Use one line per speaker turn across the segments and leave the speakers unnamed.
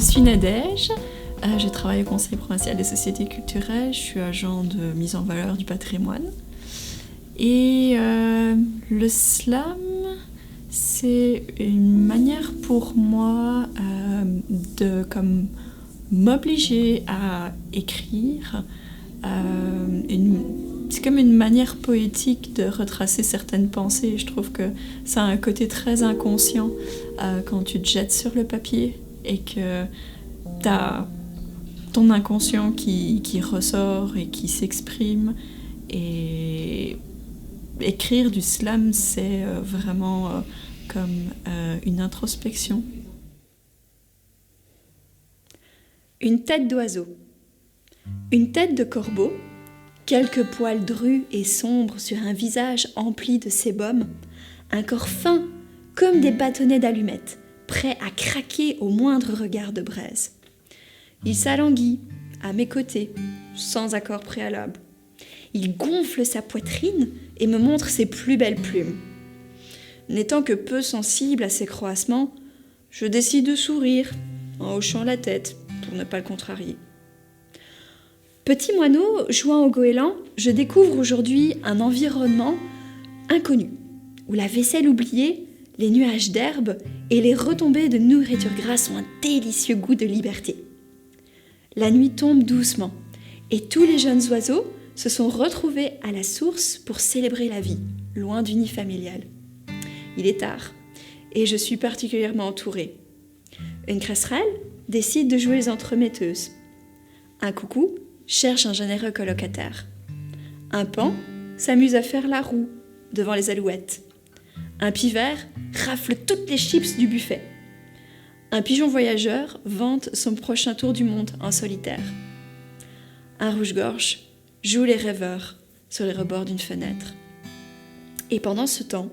suis Nadège, je travaille au Conseil provincial des sociétés culturelles, je suis agent de mise en valeur du patrimoine. Et le slam, c'est une manière pour moi de m'obliger à écrire. C'est comme une manière poétique de retracer certaines pensées. Je trouve que ça a un côté très inconscient quand tu te jettes sur le papier et que tu as ton inconscient qui ressort et qui s'exprime. Et écrire du slam, c'est vraiment comme une introspection.
Une tête d'oiseau. Une tête de corbeau, quelques poils drus et sombres sur un visage empli de sébum, un corps fin comme des bâtonnets d'allumettes, prêt à craquer au moindre regard de braise. Il s'alanguit à mes côtés, sans accord préalable. Il gonfle sa poitrine et me montre ses plus belles plumes. N'étant que peu sensible à ses croassements, je décide de sourire en hochant la tête pour ne pas le contrarier. Petit moineau jouant au goéland, je découvre aujourd'hui un environnement inconnu, où la vaisselle oubliée, les nuages d'herbe et les retombées de nourriture grasse ont un délicieux goût de liberté. La nuit tombe doucement et tous les jeunes oiseaux se sont retrouvés à la source pour célébrer la vie, loin du nid familial. Il est tard et je suis particulièrement entourée. Une cresserelle décide de jouer les entremetteuses. Un coucou cherche un généreux colocataire. Un paon s'amuse à faire la roue devant les alouettes. Un pivert rafle toutes les chips du buffet. Un pigeon voyageur vante son prochain tour du monde en solitaire. Un rouge-gorge joue les rêveurs sur les rebords d'une fenêtre. Et pendant ce temps,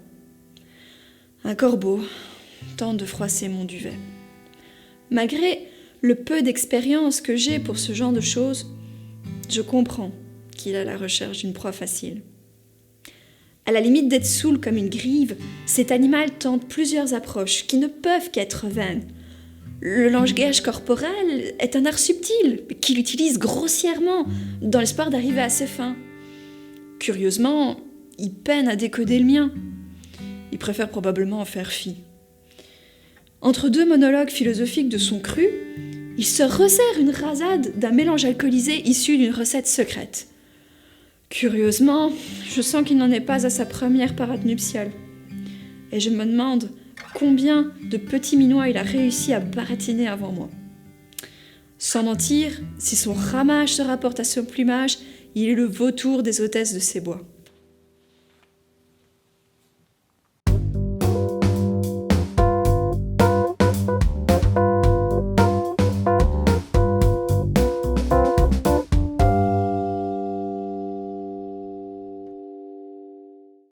un corbeau tente de froisser mon duvet. Malgré le peu d'expérience que j'ai pour ce genre de choses, je comprends qu'il est à la recherche d'une proie facile. À la limite d'être saoul comme une grive, cet animal tente plusieurs approches qui ne peuvent qu'être vaines. Le langage corporel est un art subtil qu'il utilise grossièrement dans l'espoir d'arriver à ses fins. Curieusement, il peine à décoder le mien. Il préfère probablement en faire fi. Entre deux monologues philosophiques de son cru, il se resserre une rasade d'un mélange alcoolisé issu d'une recette secrète. Curieusement, je sens qu'il n'en est pas à sa première parade nuptiale. Et je me demande combien de petits minois il a réussi à baratiner avant moi. Sans mentir, si son ramage se rapporte à son plumage, il est le vautour des hôtesses de ces bois.